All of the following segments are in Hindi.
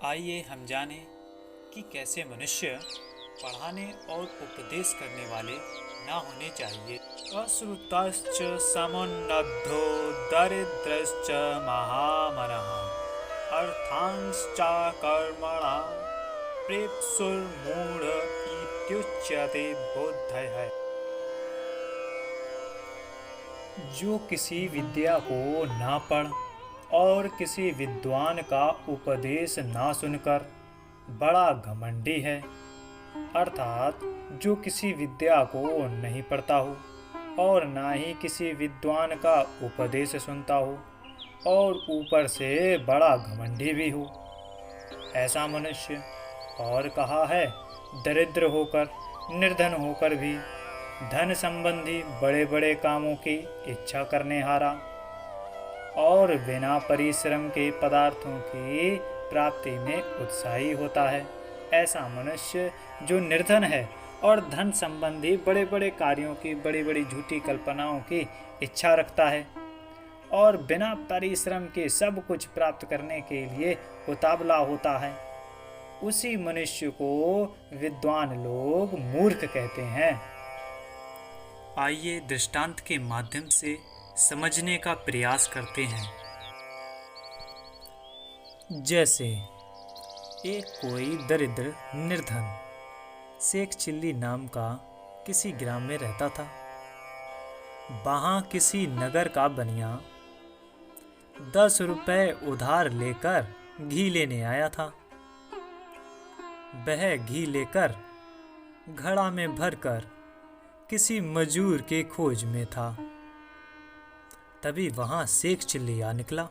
आइए हम जानें कि कैसे मनुष्य पढ़ाने और उपदेश करने वाले ना होने चाहिए। अश्रुतश्च समुन्नद्धो दरिद्रश्च महामनः अर्थांश्चाकर्मणा प्रेप्सुर्मूढ़ इत्युच्यते बोधयः। जो किसी विद्या को ना पढ़ और किसी विद्वान का उपदेश ना सुनकर बड़ा घमंडी है, अर्थात जो किसी विद्या को नहीं पढ़ता हो और ना ही किसी विद्वान का उपदेश सुनता हो और ऊपर से बड़ा घमंडी भी हो, ऐसा मनुष्य। और कहा है, दरिद्र होकर, निर्धन होकर भी धन संबंधी बड़े बड़े कामों की इच्छा करने हारा और बिना परिश्रम के पदार्थों की प्राप्ति में उत्साही होता है, ऐसा मनुष्य जो निर्धन है और धन संबंधी बड़े बड़े कार्यों की, बड़ी बड़ी झूठी कल्पनाओं की इच्छा रखता है और बिना परिश्रम के सब कुछ प्राप्त करने के लिए उतावला होता है, उसी मनुष्य को विद्वान लोग मूर्ख कहते हैं। आइए दृष्टांत के माध्यम से समझने का प्रयास करते हैं। जैसे एक कोई दरिद्र निर्धन शेख चिल्ली नाम का किसी ग्राम में रहता था। वहाँ किसी नगर का बनिया 10 रुपए उधार लेकर घी लेने आया था। वह घी लेकर घड़ा में भरकर किसी मजूर के खोज में था। तभी वहां शेख चिल्ली आ निकला।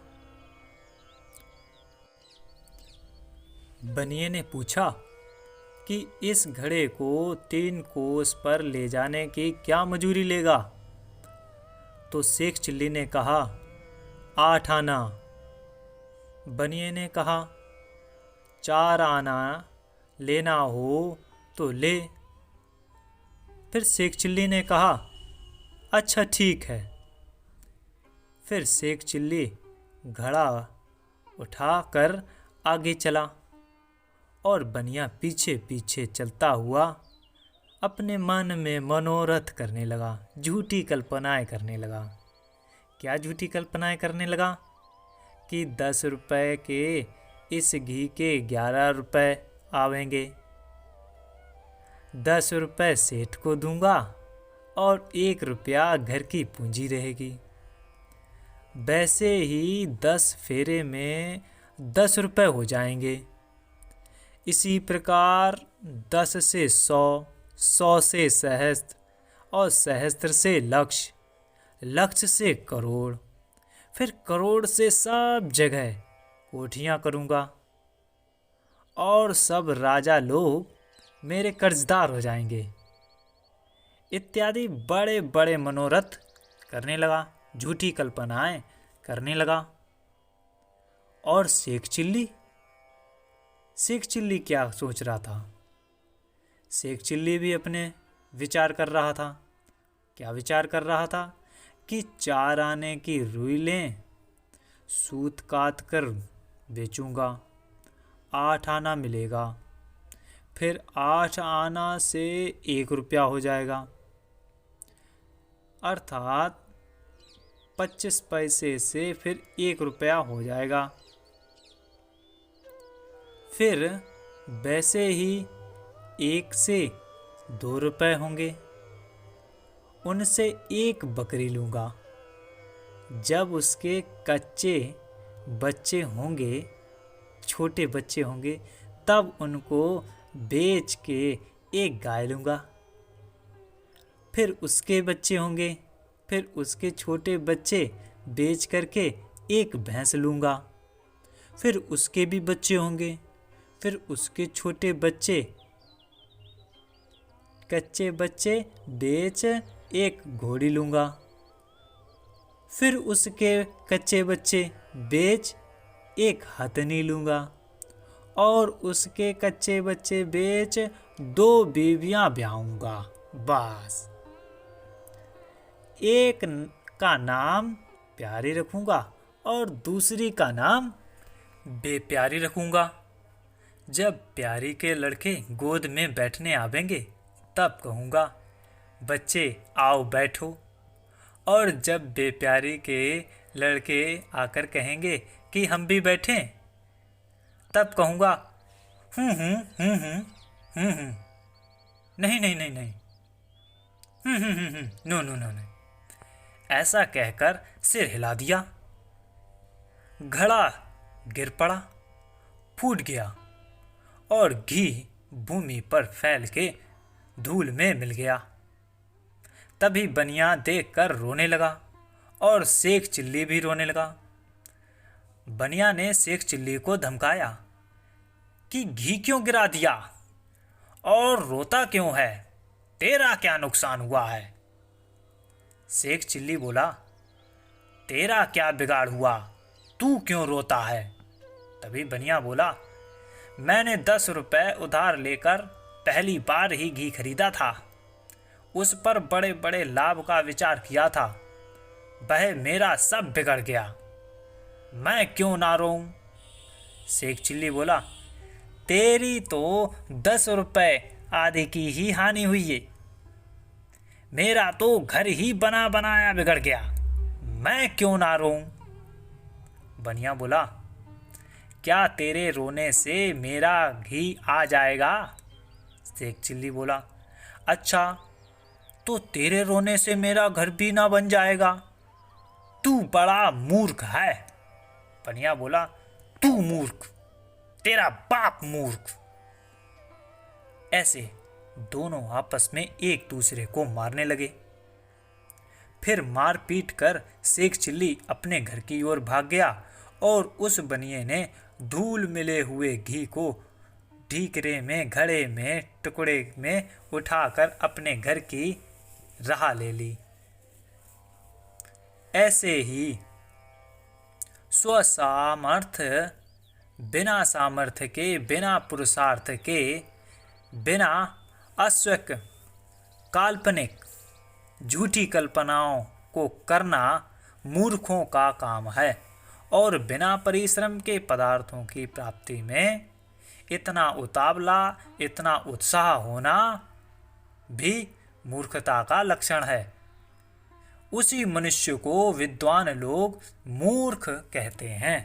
बनिए ने पूछा कि इस घड़े को 3 कोस पर ले जाने की क्या मजूरी लेगा? तो शेख चिल्ली ने कहा, 8 आना। बनिए ने कहा, 4 आना लेना हो तो ले। फिर शेख चिल्ली ने कहा, अच्छा ठीक है। फिर शेख चिल्ली घड़ा उठाकर आगे चला और बनिया पीछे पीछे चलता हुआ अपने मन में मनोरथ करने लगा, झूठी कल्पनाएं करने लगा। क्या झूठी कल्पनाएं करने लगा? कि 10 रुपए के इस घी के 11 रुपए आवेंगे, 10 रुपए सेठ को दूंगा और 1 रुपया घर की पूंजी रहेगी। वैसे ही 10 फेरे में 10 रुपए हो जाएंगे। इसी प्रकार 10 से 100, 100 से सहस्त्र और सहस्त्र से लक्ष, लक्ष से करोड़, फिर करोड़ से सब जगह कोठियाँ करूँगा और सब राजा लोग मेरे कर्जदार हो जाएंगे। इत्यादि बड़े बड़े मनोरथ करने लगा, झूठी कल्पनाएं करने लगा। और शेख चिल्ली क्या सोच रहा था? शेख चिल्ली भी अपने विचार कर रहा था। क्या विचार कर रहा था? कि 4 आने की रुई लें, सूत काट कर बेचूंगा, 8 आना मिलेगा, फिर 8 आना से 1 रुपया हो जाएगा, अर्थात 25 पैसे से फिर 1 रुपया हो जाएगा। फिर वैसे ही 1 से 2 रुपए होंगे, उनसे 1 बकरी लूँगा। जब उसके कच्चे बच्चे होंगे, छोटे बच्चे होंगे, तब उनको बेच के 1 गाय लूँगा। फिर उसके बच्चे होंगे, फिर उसके छोटे बच्चे बेच करके 1 भैंस लूँगा। फिर उसके भी बच्चे होंगे, फिर उसके छोटे बच्चे, कच्चे बच्चे बेच 1 घोड़ी लूँगा। फिर उसके कच्चे बच्चे बेच 1 हथनी लूँगा और उसके कच्चे बच्चे बेच 2 बीवियाँ ब्याहूँगा। बस, एक का नाम प्यारी रखूँगा और दूसरी का नाम बेप्यारी रखूँगा। जब प्यारी के लड़के गोद में बैठने आवेंगे तब कहूँगा, बच्चे आओ बैठो। और जब बेप्यारी के लड़के आकर कहेंगे कि हम भी बैठें, तब कहूँगा, नहीं नहीं नहीं नहीं, नो नो नो नहीं। ऐसा कहकर सिर हिला दिया। घड़ा गिर पड़ा, फूट गया और घी भूमि पर फैल के धूल में मिल गया। तभी बनिया देखकर रोने लगा और शेख चिल्ली भी रोने लगा। बनिया ने शेख चिल्ली को धमकाया कि घी क्यों गिरा दिया और रोता क्यों है, तेरा क्या नुकसान हुआ है। शेख चिल्ली बोला, तेरा क्या बिगाड़ हुआ, तू क्यों रोता है। तभी बनिया बोला, मैंने 10 रुपए उधार लेकर पहली बार ही घी खरीदा था, उस पर बड़े बड़े लाभ का विचार किया था, वह मेरा सब बिगड़ गया, मैं क्यों ना रोऊं। शेख चिल्ली बोला, तेरी तो 10 रुपए आधे की ही हानि हुई है, मेरा तो घर ही बना बनाया बिगड़ गया, मैं क्यों ना रोऊं। बनिया बोला, क्या तेरे रोने से मेरा घी आ जाएगा। शेख चिल्ली बोला, अच्छा तो तेरे रोने से मेरा घर भी ना बन जाएगा, तू बड़ा मूर्ख है। बनिया बोला, तू मूर्ख, तेरा बाप मूर्ख। ऐसे दोनों आपस में एक दूसरे को मारने लगे। फिर मार पीट कर शेख चिल्ली अपने घर की ओर भाग गया और उस बनिए ने धूल मिले हुए घी को ढीकरे में घड़े में टुकड़े में उठाकर अपने घर की राह ले ली। ऐसे ही स्वसामर्थ्य, बिना सामर्थ्य के, बिना पुरुषार्थ के, बिना अस्वक काल्पनिक झूठी कल्पनाओं को करना मूर्खों का काम है और बिना परिश्रम के पदार्थों की प्राप्ति में इतना उतावला, इतना उत्साह होना भी मूर्खता का लक्षण है। उसी मनुष्य को विद्वान लोग मूर्ख कहते हैं।